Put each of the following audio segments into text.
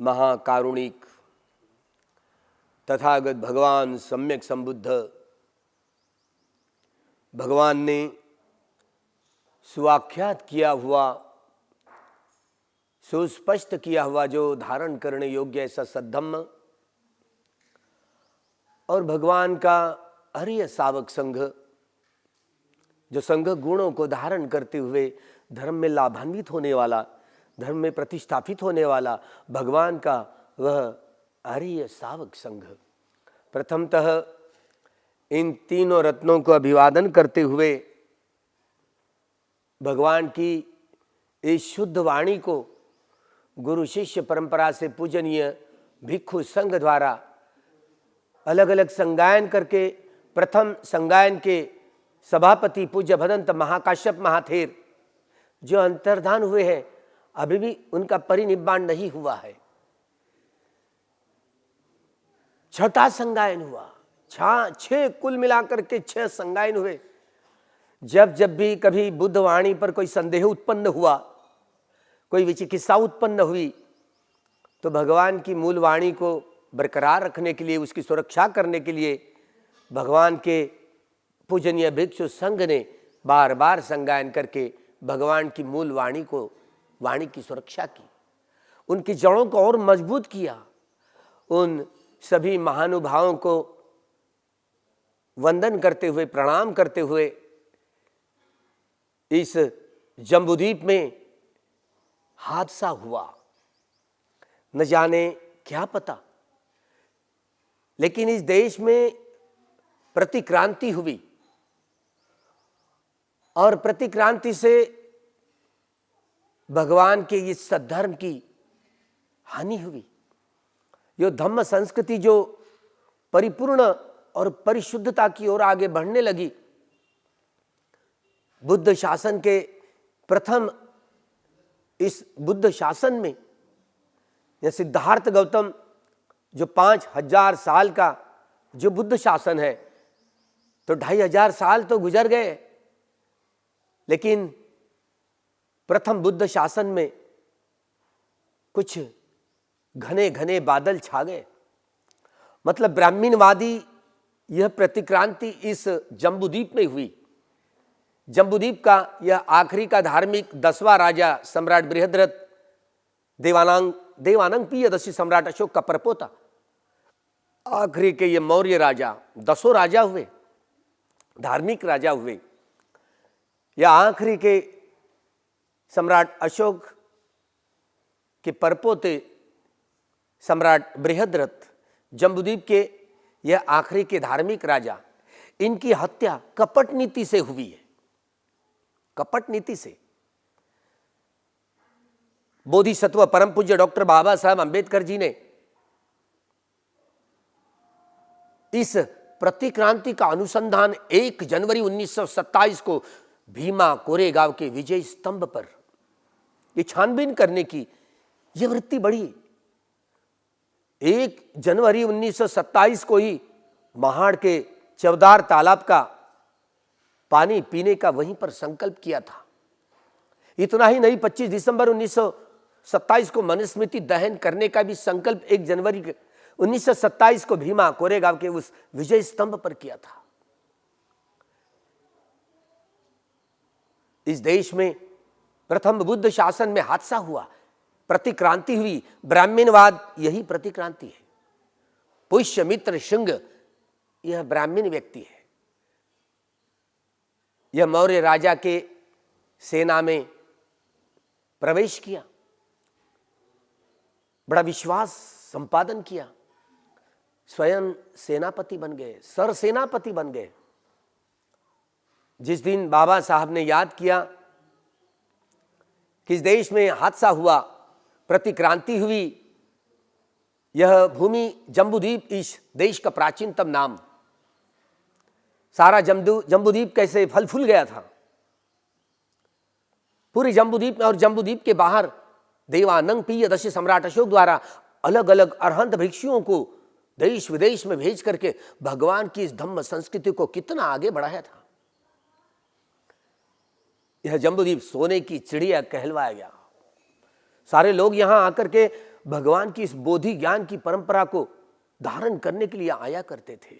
महाकारुणिक तथागत भगवान सम्यक संबुद्ध भगवान ने सुआख्यात किया हुआ, सुस्पष्ट किया हुआ जो धारण करने योग्य ऐसा सद्धम्म और भगवान का हरिय सावक संघ, जो संघ गुणों को धारण करते हुए धर्म में लाभान्वित होने वाला, धर्म में प्रतिष्ठापित होने वाला भगवान का वह हरिय सावक संघ। प्रथमतः इन तीनों रत्नों को अभिवादन करते हुए भगवान की इस शुद्ध वाणी को गुरु शिष्य परंपरा से पूजनीय भिक्षु संघ द्वारा अलग अलग संगायन करके, प्रथम संगायन के सभापति पूज्य भदंत महाकाश्यप महाथेर जो अंतर्धान हुए हैं, अभी भी उनका परिनिब्बाण नहीं हुआ है। छठा संगायन हुआ, 6 कुल मिलाकर के 6 संगायन हुए। जब जब भी कभी बुद्ध वाणी पर कोई संदेह उत्पन्न हुआ, कोई विचिकित्सा उत्पन्न हुई, तो भगवान की मूल वाणी को बरकरार रखने के लिए, उसकी सुरक्षा करने के लिए भगवान के पूजनीय भिक्षु संघ ने बार बार संगायन करके भगवान की मूल वाणी को, वाणी की सुरक्षा की, उनकी जड़ों को और मजबूत किया। उन सभी महानुभावों को वंदन करते हुए, प्रणाम करते हुए इस जम्बूद्वीप में हादसा हुआ, न जाने क्या पता, लेकिन इस देश में प्रतिक्रांति हुई और प्रतिक्रांति से भगवान के इस सद्धर्म की हानि हुई। यो धम्म संस्कृति जो परिपूर्ण और परिशुद्धता की ओर आगे बढ़ने लगी, बुद्ध शासन के प्रथम इस बुद्ध शासन में, या सिद्धार्थ गौतम जो 5000 साल का जो बुद्ध शासन है, तो 2500 साल तो गुजर गए, लेकिन प्रथम बुद्ध शासन में कुछ घने घने बादल छा गए। मतलब ब्राह्मणवादी यह प्रतिक्रांति इस जम्बूद्वीप में हुई। जम्बूद्वीप का यह आखिरी का धार्मिक 10वां राजा सम्राट बृहद्रथ देवानंग पीयदशी सम्राट अशोक का परपोता, आखिरी के ये मौर्य राजा, 10 राजा हुए, धार्मिक राजा हुए। या आखिरी के सम्राट अशोक के परपोते सम्राट बृहद्रथ, जम्बूद्वीप के यह आखिरी के धार्मिक राजा, इनकी हत्या कपट नीति से हुई है। कपट नीति से बोधिसत्व परम पूज्य डॉक्टर बाबा साहब अंबेडकर जी ने इस प्रतिक्रांति का अनुसंधान 1 जनवरी 1927 को भीमा कोरेगांव के विजय स्तंभ पर ये छानबीन करने की यह वृत्ति बढ़ी। 1 जनवरी 1927 को ही महाड़ के चवदार तालाब का पानी पीने का वहीं पर संकल्प किया था। इतना ही नहीं, 25 दिसंबर 1927 को मनुस्मृति दहन करने का भी संकल्प 1 जनवरी 1927 को भीमा कोरेगांव के उस विजय स्तंभ पर किया था। इस देश में प्रथम बुद्ध शासन में हादसा हुआ, प्रतिक्रांति हुई। ब्राह्मणवाद यही प्रतिक्रांति है। पुष्यमित्र शुंग यह ब्राह्मण व्यक्ति है। यह मौर्य राजा के सेना में प्रवेश किया, बड़ा विश्वास संपादन किया, स्वयं सेनापति बन गए, सरसेनापति बन गए। जिस दिन बाबा साहब ने याद किया कि इस देश में हादसा हुआ, प्रतिक्रांति हुई, यह भूमि जम्बूद्वीप इस देश का प्राचीनतम नाम, सारा जम्बूद्वीप कैसे फल फूल गया था। पूरे जम्बूद्वीप में और जम्बूद्वीप के बाहर देवानंग पीयदशी सम्राट अशोक द्वारा अलग अलग अरहंत भिक्षुओं को देश विदेश में भेज करके भगवान की इस धम्म संस्कृति को कितना आगे बढ़ाया था। यह जम्बूद्वीप सोने की चिड़िया कहलवाया गया। सारे लोग यहां आकर के भगवान की इस बोधि ज्ञान की परंपरा को धारण करने के लिए आया करते थे।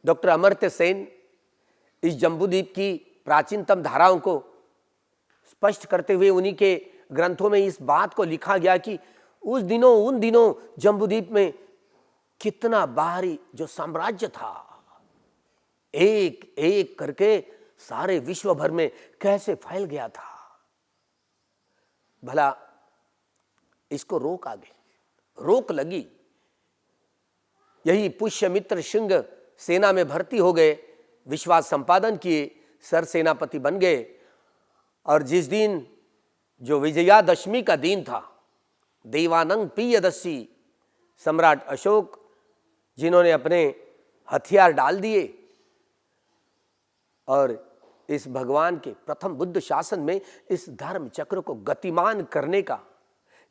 डॉक्टर अमर्त्य सेन इस जम्बूद्वीप की प्राचीनतम धाराओं को स्पष्ट करते हुए उन्हीं के ग्रंथों में इस बात को लिखा गया कि उन दिनों जम्बूद्वीप में कितना बाहरी जो साम्राज्य था, एक एक करके सारे विश्व भर में कैसे फैल गया था। भला इसको रोक लगी। यही पुष्यमित्र सिंह सेना में भर्ती हो गए, विश्वास संपादन किए, सरसेनापति बन गए। और जिस दिन जो विजयादशमी का दिन था, देवानंग पियदस्सी सम्राट अशोक जिन्होंने अपने हथियार डाल दिए और इस भगवान के प्रथम बुद्ध शासन में इस धर्म चक्र को गतिमान करने का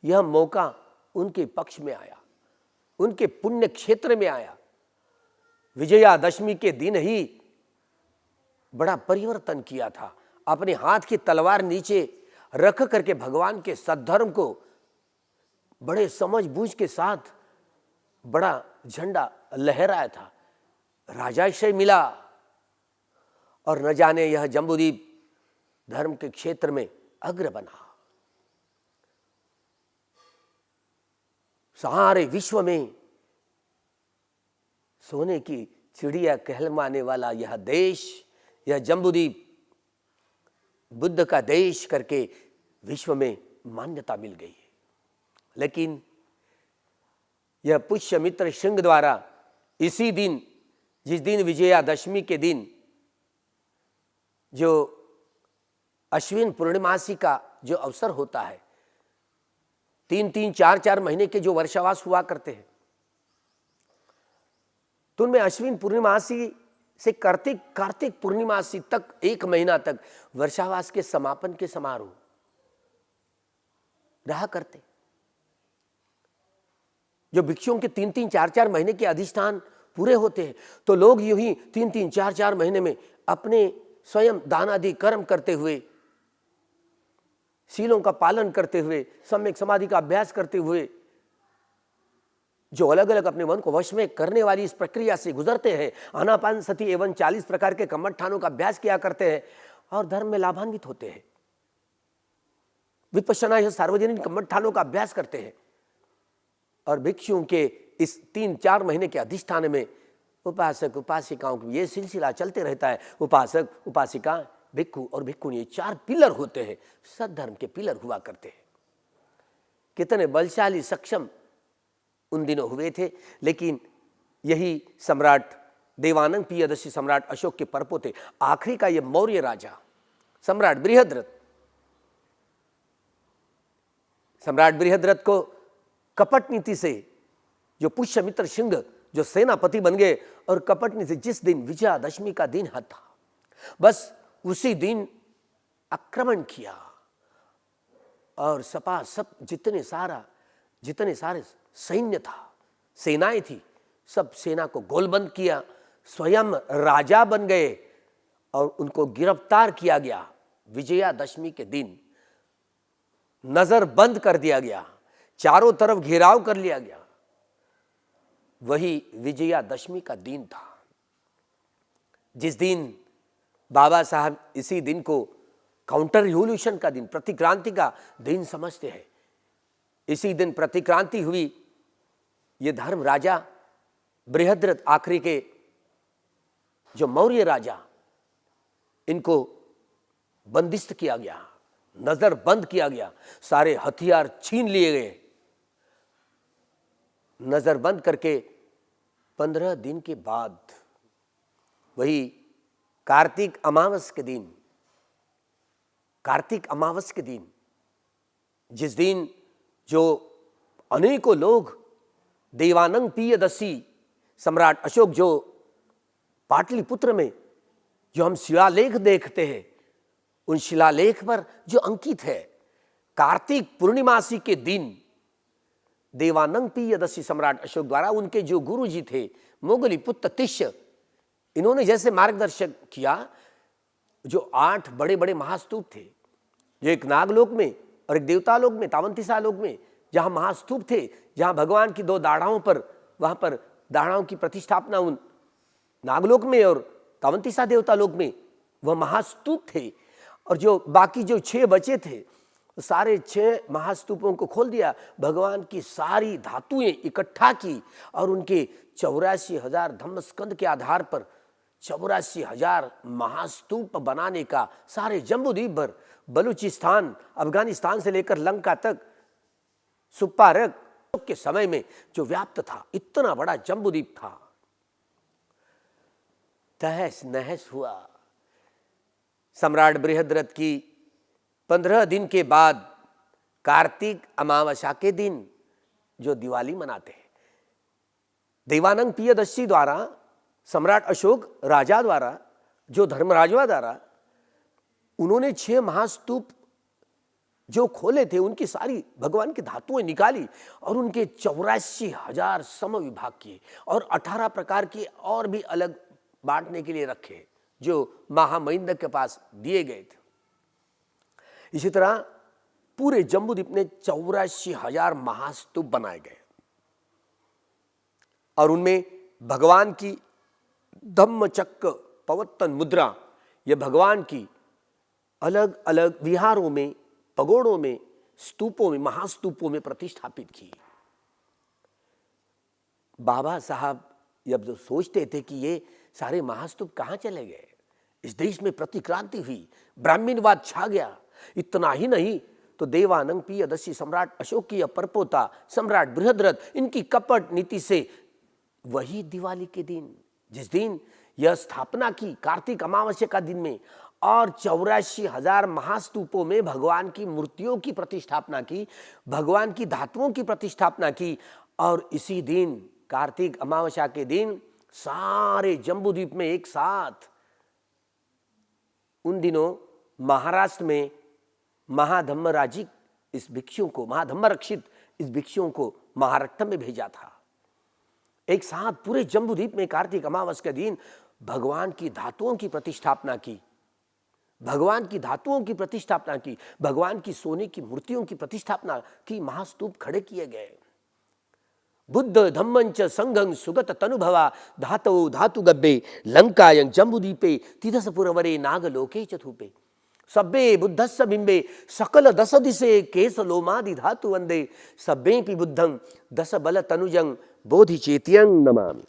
यह मौका उनके पक्ष में आया, उनके पुण्य क्षेत्र में आया। विजयादशमी के दिन ही बड़ा परिवर्तन किया था। अपने हाथ की तलवार नीचे रख करके भगवान के सद्धर्म को बड़े समझबूझ के साथ बड़ा झंडा लहराया था। राजाश्रय मिला और न जाने यह जम्बूद्वीप धर्म के क्षेत्र में अग्र बना। सारे विश्व में सोने की चिड़िया कहलवाने वाला यह देश, यह जम्बूद्वीप बुद्ध का देश करके विश्व में मान्यता मिल गई है। लेकिन यह पुष्यमित्र सिंह द्वारा इसी दिन, जिस दिन विजयादशमी के दिन जो अश्विन पूर्णिमासी का जो अवसर होता है, 3-3, 4-4 महीने के जो वर्षावास हुआ करते हैं, तो उनमें अश्विन पूर्णिमासी से कार्तिक पूर्णिमासी तक 1 महीना तक वर्षावास के समापन के समारोह रहा करते। जो भिक्षुओं के 3-3, 4-4 महीने के अधिष्ठान पूरे होते हैं, तो लोग यूं ही 3-3, 4-4 महीने में अपने स्वयं दान आदि कर्म करते हुए, शीलों का पालन करते हुए, सम्यक समाधि का अभ्यास करते हुए, जो अलग अलग अपने मन को वश में करने वाली इस प्रक्रिया से गुजरते हैं, आनापान सती एवं 40 प्रकार के कम्मठानों का अभ्यास किया करते हैं और धर्म में लाभान्वित होते हैं। विपश्यना यह सार्वजनिक कम्मठानों का अभ्यास करते हैं और भिक्षुओं के इस 3-4 महीने के अधिष्ठान में उपासक उपासिकाओं का ये सिलसिला चलते रहता है। उपासक उपासिका भिक्षु और भिक्षुणी, ये 4 पिलर होते हैं, सद्धर्म के पिलर हुआ करते हैं। कितने बलशाली सक्षम उन दिनों हुए थे। लेकिन यही सम्राट देवानंद पियदस्सी सम्राट अशोक के परपोते आखिरी का ये मौर्य राजा सम्राट बृहद्रथ, सम्राट बृहद्रथ को कपट नीति से जो पुष्यमित्र सिंह जो सेनापति बन गए और कपट नीति जिस दिन विजयादशमी का दिन था, बस उसी दिन आक्रमण किया और सपासप जितने सारे सैन्य था, सेनाएं थी, सब सेना को गोलबंद किया। स्वयं राजा बन गए और उनको गिरफ्तार किया गया। विजयादशमी के दिन नजर बंद कर दिया गया, चारों तरफ घेराव कर लिया गया। वही विजयादशमी का दिन था जिस दिन बाबा साहब इसी दिन को काउंटर रिवॉल्यूशन का दिन, प्रतिक्रांति का दिन समझते हैं। इसी दिन प्रतिक्रांति हुई। ये धर्म राजा बृहद्रथ आखिरी के जो मौर्य राजा, इनको बंदिस्त किया गया, नजर बंद किया गया, सारे हथियार छीन लिए गए। नजर बंद करके 15 दिन के बाद वही कार्तिक अमावस के दिन जिस दिन जो अनेकों लोग देवानंद पियदस्सी सम्राट अशोक जो पाटलिपुत्र में जो हम शिलालेख देखते हैं, उन शिलालेख पर जो अंकित है कार्तिक पूर्णिमासी के दिन देवानंद पियदस्सी सम्राट अशोक द्वारा उनके जो गुरु जी थे मोगलीपुत्र तिष्य, इन्होंने जैसे मार्गदर्शन किया, जो 8 बड़े बड़े महास्तूप थे जो एक नागलोक में और एक देवतालोक में, तावंतिसा लोक में, जहाँ महास्तूप थे, जहाँ भगवान की 2 दाढ़ाओं पर, वहाँ पर दाढ़ाओं की प्रतिष्ठापना उन नागलोक में और तावंतिसा देवतालोक में वह महास्तूप थे। और जो बाकी जो 6 बचे थे, सारे 6 महास्तूपों को खोल दिया, भगवान की सारी धातुएं इकट्ठा की और उनके 84,000 धम्मस्कंद के आधार पर 84,000 महास्तूप बनाने का सारे जम्बूद्वीप भर, बलूचिस्तान, अफगानिस्तान से लेकर लंका तक, सुप्पारक के समय में जो व्याप्त था, इतना बड़ा जम्बूद्वीप था, तहस नहस हुआ। सम्राट बृहद्रथ की 15 दिन के बाद कार्तिक अमावस्या के दिन जो दिवाली मनाते हैं, देवानंद पियदस्सी द्वारा, सम्राट अशोक राजा द्वारा, जो धर्मराजवा द्वारा, उन्होंने 6 महास्तूप जो खोले थे, उनकी सारी भगवान की धातुएं निकाली और उनके 84,000 सम विभाग किए और 18 प्रकार के और भी अलग बांटने के लिए रखे, जो महामहिंद्र के पास दिए गए थे। इसी तरह पूरे जम्बूद्वीप में 84,000 महास्तूप बनाए गए और उनमें भगवान की धम्मचक्र पवर्तन मुद्रा, यह भगवान की अलग अलग विहारों में, पगोड़ों में, स्तूपों में, महास्तूपों में प्रतिष्ठापित की। बाबा साहब जब जो सोचते थे कि ये सारे महास्तूप कहाँ चले गए, इस देश में प्रतिक्रांति हुई, ब्राह्मणवाद छा गया। इतना ही नहीं तो देवानंद पियदस्सी सम्राट अशोक की परपोता सम्राट बृहद्रथ, इनकी कपट नीति से वही दिवाली के दिन, जिस दिन यह स्थापना की कार्तिक अमावस्या का दिन में, और 84,000 महास्तूपों में भगवान की मूर्तियों की प्रतिष्ठापना की, भगवान की धातुओं की प्रतिष्ठापना की। और इसी दिन कार्तिक अमावस्या के दिन सारे जम्बूद्वीप में एक साथ, उन दिनों महाराष्ट्र में महाधम्मराजिक इस भिक्षुओं को, महाधम्मरक्षित इस भिक्षुओं को महाराष्ट्र में भेजा था। एक साथ पूरे जम्बूद्वीप में कार्तिक अमावस्या के दिन भगवान की धातुओं की प्रतिष्ठापना की, भगवान की धातुओं की प्रतिष्ठापना की, भगवान की सोने की मूर्तियों की प्रतिष्ठापना की, महास्तूप खड़े किए गए। बुद्ध धम्मंच संघं सुगत तनुभवा धातौ धातु गब्बे लंकायं जम्बूद्वीपे तिदसपुरवरे नागलोके चतुपे सब्बे बुद्धस्य बिंबे सकल दश दिशे केश लोमादि धातु वंदे सब्बेपि बुद्धं दश बल तनुजं बोधि चेत्यं नमामि।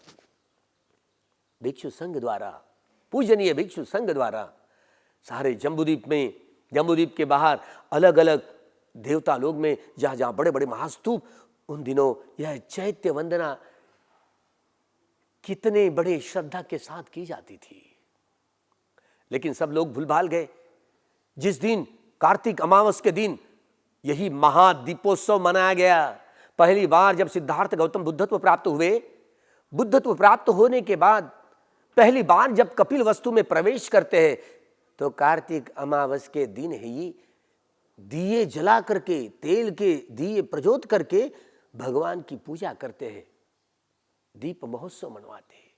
भिक्षु संघ द्वारा, पूजनीय भिक्षु संघ द्वारा सारे जम्बूद्वीप में, जम्बूद्वीप के बाहर अलग अलग देवता लोग में जहाँ जहाँ बड़े बड़े महास्तूप, उन दिनों यह चैत्य वंदना कितने बड़े श्रद्धा के साथ की जाती थी। लेकिन सब लोग भूल भाल गए। जिस दिन कार्तिक अमावस के दिन यही महादीपोत्सव मनाया गया, पहली बार जब सिद्धार्थ गौतम बुद्धत्व प्राप्त हुए, बुद्धत्व प्राप्त होने के बाद पहली बार जब कपिल वस्तु में प्रवेश करते हैं, तो कार्तिक अमावस के दिन ही दिए जला करके, तेल के दिए प्रज्वलित करके भगवान की पूजा करते हैं, दीप महोत्सव मनवाते हैं।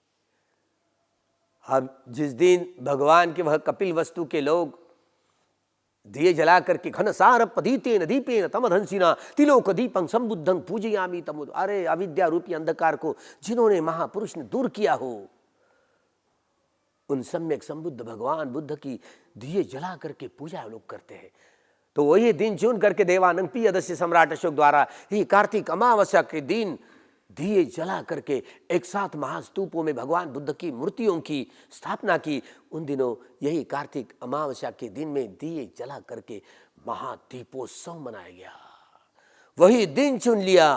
अब जिस दिन भगवान के वह कपिल वस्तु के लोग दिए जला करके घनसार पदीतेन दीपेन तमधंसिना तिलोक दीपं संबुद्धं पूजयामि तमुद, अरे अविद्या रूपी अंधकार को जिन्होंने महापुरुष ने दूर किया हो, उन सम्यक संबुद्ध भगवान बुद्ध की दिए जला करके पूजा लोग करते हैं। तो वही दिन चुन करके देवानंद पियदस्सी सम्राट अशोक द्वारा ही कार्तिक अमावस्या के दिन दिए जला करके एक साथ महास्तूपों में भगवान बुद्ध की मूर्तियों की स्थापना की। उन दिनों यही कार्तिक अमावस्या के दिन में दिए जला करके महादीपोत्सव मनाया गया। वही दिन चुन लिया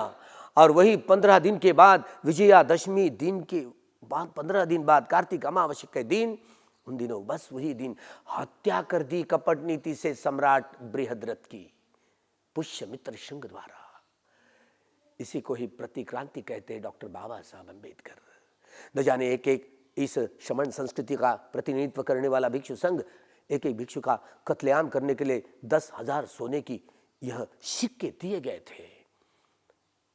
और वही 15 दिन के बाद, विजयादशमी दिन के बाद 15 दिन बाद कार्तिक अमावस्या के दिन, उन दिनों बस वही दिन हत्या कर दी कपट नीति से सम्राट बृहद्रथ की पुष्यमित्र सिंह द्वारा। इसी को ही प्रतिक्रांति कहते हैं डॉक्टर बाबा साहब अम्बेडकर। न जाने एक एक इस शमन संस्कृति का प्रतिनिधित्व करने वाला भिक्षु संघ एक एक भिक्षु का कत्लेआम करने के लिए 10,000 सोने की यह सिक्के दिए गए थे।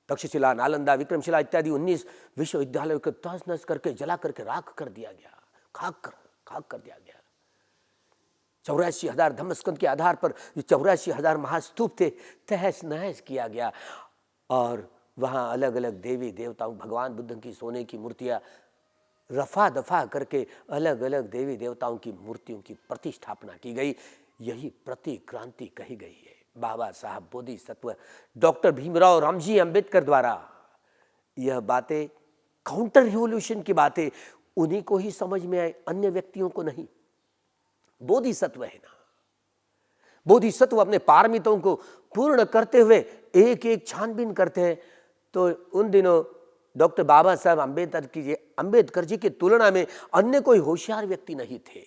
तक्षशिला, नालंदा, विक्रमशिला इत्यादि 19 विश्वविद्यालयों को तहस नहस करके जला करके राख कर दिया गया, खाक कर दिया गया। 84,000 धम्मस्कंद के आधार पर जो 84,000 महास्तूप थे, तहस नहस किया गया। और वहाँ अलग अलग देवी देवताओं, भगवान बुद्ध की सोने की मूर्तियाँ रफा दफा करके अलग अलग देवी देवताओं की मूर्तियों की प्रतिष्ठापना की गई। यही प्रतिक्रांति कही गई है बाबा साहब बोधिसत्व डॉक्टर भीमराव रामजी अंबेडकर द्वारा। यह बातें काउंटर रिवॉल्यूशन की बातें उन्हीं को ही समझ में आए, अन्य व्यक्तियों को नहीं। बोधिसत्व है ना, बोधिसत्व अपने पारमितों को पूर्ण करते हुए एक एक छानबीन करते हैं। तो उन दिनों डॉक्टर बाबा साहब अंबेडकर जी की तुलना में अन्य कोई होशियार व्यक्ति नहीं थे,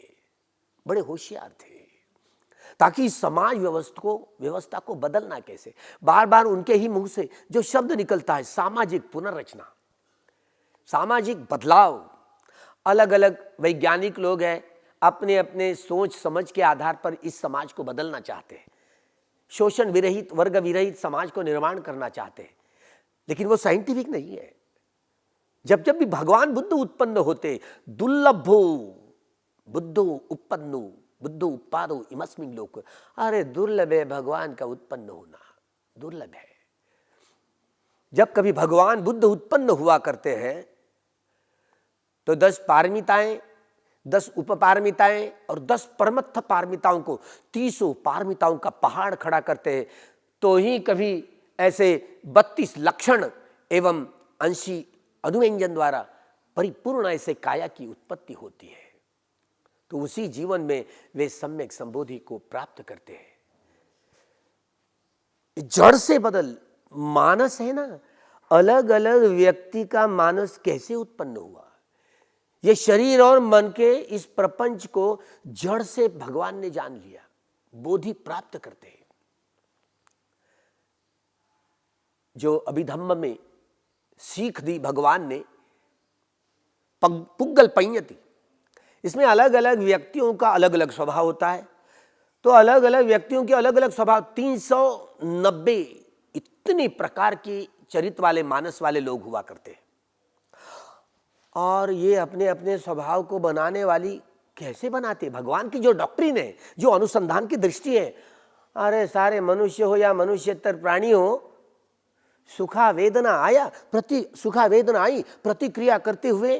बड़े होशियार थे। ताकि समाज व्यवस्था को बदलना कैसे, बार बार उनके ही मुंह से जो शब्द निकलता है, सामाजिक पुनर्रचना, सामाजिक बदलाव। अलग अलग वैज्ञानिक लोग हैं, अपने अपने सोच समझ के आधार पर इस समाज को बदलना चाहते हैं, शोषण विरहित, वर्ग विरहित समाज को निर्माण करना चाहते हैं, लेकिन वो साइंटिफिक नहीं है। जब जब भी भगवान बुद्ध उत्पन्न होते, दुर्लभो बुद्धो उत्पन्नो बुद्धो उत्पादो इमस्मिन् लोक, अरे दुर्लभ है भगवान का उत्पन्न होना, दुर्लभ है। जब कभी भगवान बुद्ध उत्पन्न हुआ करते हैं तो 10 पारमिताएं, 10 उपपारमिताएं और 10 परमत्थ पारमिताओं को 30 पारमिताओं का पहाड़ खड़ा करते हैं। तो ही कभी ऐसे 32 लक्षण एवं 80 अनुव्यंजन द्वारा परिपूर्ण ऐसे काया की उत्पत्ति होती है। तो उसी जीवन में वे सम्यक संबोधि को प्राप्त करते हैं। जड़ से बदल मानस है ना, अलग अलग व्यक्ति का मानस कैसे उत्पन्न हुआ। ये शरीर और मन के इस प्रपंच को जड़ से भगवान ने जान लिया, बोधि प्राप्त करते हैं। जो अभिधम्म में सीख दी भगवान ने, पुग्गल पඤ्यति, इसमें अलग अलग व्यक्तियों का अलग अलग स्वभाव होता है। तो अलग अलग व्यक्तियों के अलग अलग स्वभाव, 390 इतने प्रकार के चरित्र वाले मानस वाले लोग हुआ करते हैं। और ये अपने अपने स्वभाव को बनाने वाली कैसे बनाते? भगवान की जो डॉक्ट्रिन है, जो अनुसंधान की दृष्टि है, अरे सारे मनुष्य हो या मनुष्यतर प्राणी हो, सुखा वेदना आई प्रतिक्रिया करते हुए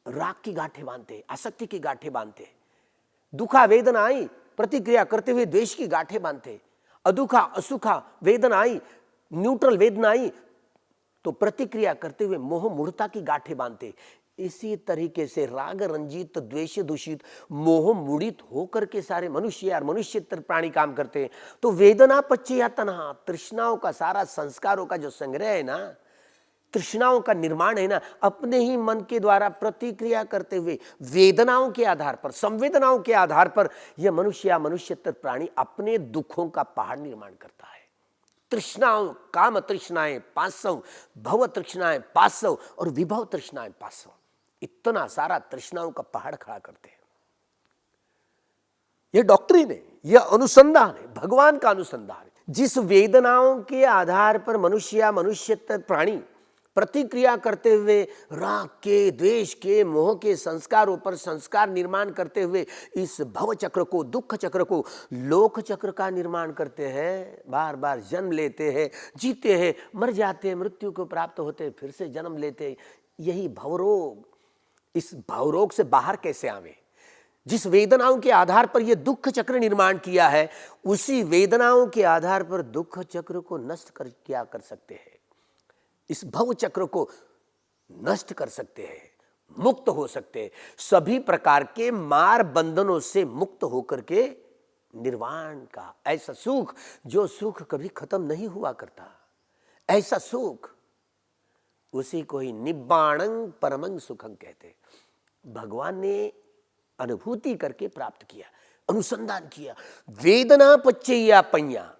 राग की गांठें बांधते, आसक्ति की गांठें बांधते। दुखा वेदना आई प्रतिक्रिया करते हुए द्वेष की गांठें बांधते। अदुखा असुखा वेदना आई, न्यूट्रल वेदना आई तो प्रतिक्रिया करते हुए मोह मूढ़ता की गांठें बांधते। इसी तरीके से राग रंजित, द्वेष दूषित, मोह मूढ़ित होकर के सारे मनुष्य और मनुष्यतर प्राणी काम करते हैं। तो वेदना पच्चे या तन्हा, तृष्णाओं का सारा संस्कारों का जो संग्रह है ना, तृष्णाओं का निर्माण है ना, अपने ही मन के द्वारा प्रतिक्रिया करते हुए वेदनाओं के आधार पर, संवेदनाओं के आधार पर यह मनुष्य या मनुष्यतर प्राणी अपने दुखों का पहाड़ निर्माण करता है। तृष्णाओं, काम तृष्णाएं 500, भव तृष्णाएं 500 और विभव तृष्णाएं 500, इतना सारा तृष्णाओं का पहाड़ खड़ा करते हैं। यह डॉक्ट्रिन है, यह अनुसंधान है, भगवान का अनुसंधान है। जिस वेदनाओं के आधार पर मनुष्य या मनुष्यतर प्राणी प्रतिक्रिया करते हुए राग के, द्वेष के, मोह के संस्कारों पर संस्कार निर्माण करते हुए इस भव चक्र को, दुख चक्र को, लोक चक्र का निर्माण करते हैं। बार बार जन्म लेते हैं, जीते हैं, मर जाते हैं, मृत्यु को प्राप्त होते हैं, फिर से जन्म लेते हैं। यही भवरोग। इस भवरोग से बाहर कैसे आवे? जिस वेदनाओं के आधार पर यह दुख चक्र निर्माण किया है, उसी वेदनाओं के आधार पर दुख चक्र को नष्ट क्या कर सकते हैं? इस भव चक्र को नष्ट कर सकते हैं, मुक्त हो सकते हैं। सभी प्रकार के मार बंधनों से मुक्त होकर के निर्वाण का ऐसा सुख, जो सुख कभी खत्म नहीं हुआ करता, ऐसा सुख, उसी को ही निब्बाणं परमं सुखं कहते। भगवान ने अनुभूति करके प्राप्त किया, अनुसंधान किया। वेदना पच्चैया पඤ्या,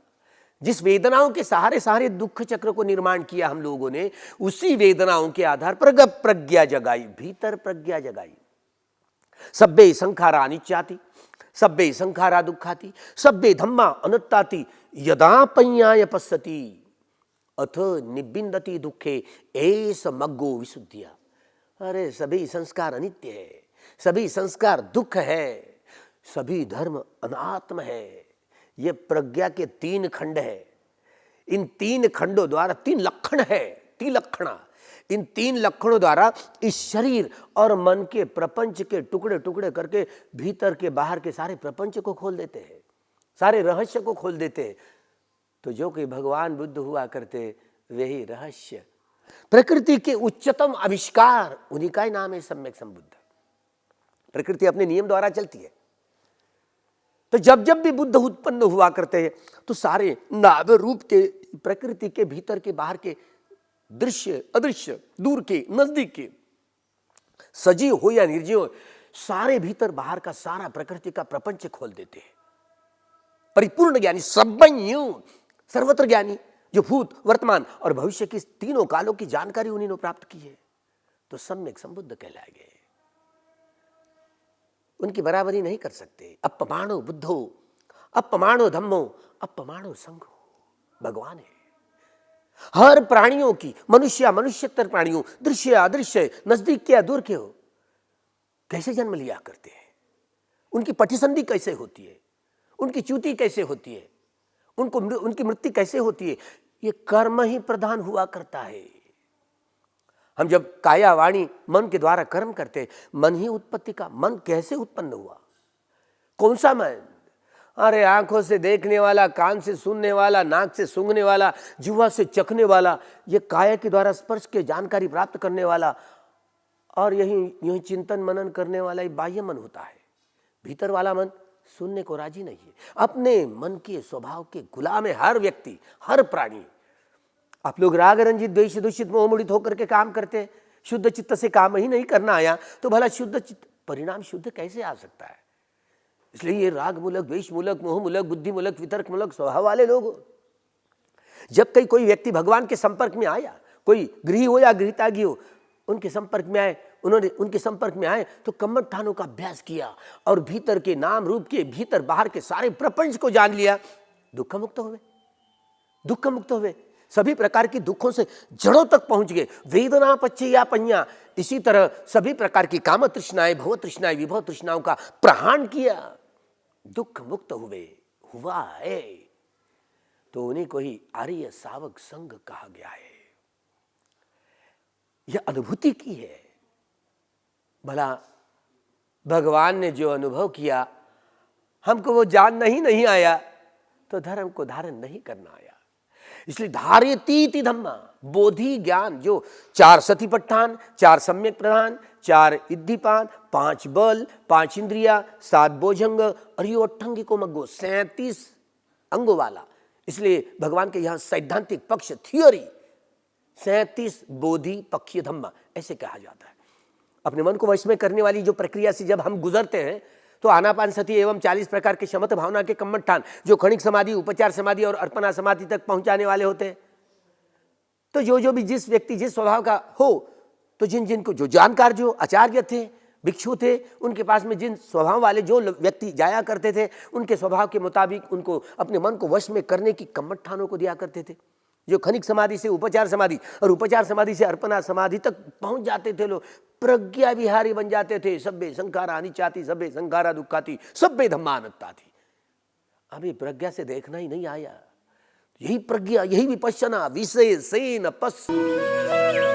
जिस वेदनाओं के सहारे दुख चक्र को निर्माण किया हम लोगों ने, उसी वेदनाओं के आधार पर प्रज्ञा जगाई, भीतर प्रज्ञा जगाई। सब्बे संखारा अनिच्याति, सब्बे संखारा दुखाति, सब्बे धम्मा अनत्ताति, यदा पඤ्याय पश्यति अथ निबिंदति दुखे एष मग्गो विशुद्धिया। अरे सभी संस्कार अनित्य है, सभी संस्कार दुख है। सभी धर्म अनात्म है। ये प्रज्ञा के 3 खंड है। इन 3 खंडों द्वारा 3 लक्षण है, 3 लक्षणा। इन 3 लक्षणों द्वारा इस शरीर और मन के प्रपंच के टुकड़े टुकड़े करके भीतर के बाहर के सारे प्रपंच को खोल देते हैं, सारे रहस्य को खोल देते हैं। तो जो कि भगवान बुद्ध हुआ करते वही रहस्य, प्रकृति के उच्चतम आविष्कार, उन्हीं का ही नाम है सम्यक संबुद्ध। प्रकृति अपने नियम द्वारा चलती है। तो जब जब भी बुद्ध उत्पन्न हुआ करते हैं तो सारे नाम रूप के प्रकृति के भीतर के बाहर के दृश्य अदृश्य, दूर के नजदीक के, सजीव हो या निर्जीव हो, सारे भीतर बाहर का सारा प्रकृति का प्रपंच खोल देते हैं। परिपूर्ण ज्ञानी, सर्वज्ञ, सर्वत्र ज्ञानी, जो भूत वर्तमान और भविष्य की तीनों कालों की जानकारी उन्हीं प्राप्त की है, तो सम्यक संबुद्ध कहलाए गए। उनकी बराबरी नहीं कर सकते। अपमानो बुद्धो, अपमानो धम्मो, अपमानो संघो, भगवान है। हर प्राणियों की, मनुष्य मनुष्यतर प्राणियों, दृश्य अदृश्य, नजदीक के या दूर के हो, कैसे जन्म लिया करते हैं, उनकी पटिसंधि कैसे होती है, उनकी च्युति कैसे होती है, उनकी मृत्यु कैसे होती है, ये कर्म ही प्रधान हुआ करता है। हम जब काया वाणी मन के द्वारा कर्म करते, मन ही उत्पत्ति का, मन कैसे उत्पन्न हुआ, कौन सा मन? अरे आंखों से देखने वाला, कान से सुनने वाला, नाक से सूंघने वाला, जिह्वा से चखने वाला, ये काया के द्वारा स्पर्श के जानकारी प्राप्त करने वाला, और यही चिंतन मनन करने वाला ही बाह्य मन होता है। भीतर वाला मन सुनने को राजी नहीं है। अपने मन के स्वभाव के गुलाम है हर व्यक्ति, हर प्राणी। आप लोग राग रंजित द्वेष दूषित मोह मोहित होकर के काम करते हैं, शुद्ध चित्त से काम ही नहीं करना आया तो भला शुद्ध चित्त परिणाम शुद्ध कैसे आ सकता है? इसलिए ये राग मूलक, द्वेष मूलक, मोह मूलक, बुद्धि मूलक, वितर्क मूलक स्वभाव वाले लोग हो। जब कोई व्यक्ति भगवान के संपर्क में आया, कोई गृही हो या गृहत्यागी हो, उनके संपर्क में आए, उन्होंने उनके संपर्क में आए तो कर्मठानों का अभ्यास किया और भीतर के नाम रूप के भीतर बाहर के सारे प्रपंच को जान लिया, दुख मुक्त हुए, दुख मुक्त हुए, सभी प्रकार की दुखों से जड़ों तक पहुंच गए। वेदना पच्चया पඤ्ඤा, इसी तरह सभी प्रकार की काम तृष्णाएं, भव तृष्णाएं, विभव तृष्णाओं का प्रहार किया, दुख मुक्त हुए, हुआ है। तो उन्हीं को ही आर्य सावक संघ कहा गया है। यह अनुभूति की है। भला भगवान ने जो अनुभव किया, हमको वो जानना ही नहीं आया तो धर्म को धारण नहीं करना आया। इसलिए धारयतीति धम्मा, बोधि ज्ञान, जो 4 सतिपट्ठान, 4 सम्यक प्रधान, 4 इद्धिपान, 5 बल, 5 इंद्रिया, 7 बोझंग और ये अट्ठंगिको मग्गो, 37 अंगों वाला। इसलिए भगवान के यहाँ सैद्धांतिक पक्ष, थियोरी 37 बोधि पक्षीय धम्मा ऐसे कहा जाता है। अपने मन को वश में करने वाली जो प्रक्रिया से जब हम गुजरते हैं तो आनापान सती एवं 40 प्रकार के शमत भावना के कर्मठान, जो क्षणिक समाधि, उपचार समाधि और अर्पणा समाधि तक पहुंचाने वाले होते हैं। तो जो भी जिस व्यक्ति जिस स्वभाव का हो, तो जिनको जो जानकार, जो आचार्य थे, भिक्षु थे, उनके पास में जिन स्वभाव वाले जो व्यक्ति जाया करते थे, उनके स्वभाव के मुताबिक उनको अपने मन को वश में करने की कर्मठानों को दिया करते थे। जो खनिक समाधि से उपचार समाधि और उपचार समाधि से अर्पणा समाधि तक पहुंच जाते थे लोग, प्रज्ञा विहारी बन जाते थे। सब्बे संखारा अनिचाति, सब्बे संखारा दुखाति, सब्बे धम्मानत्ता थी। अभी प्रज्ञा से देखना ही नहीं आया। यही प्रज्ञा, यही विपश्यना, विषय सेन पश्य।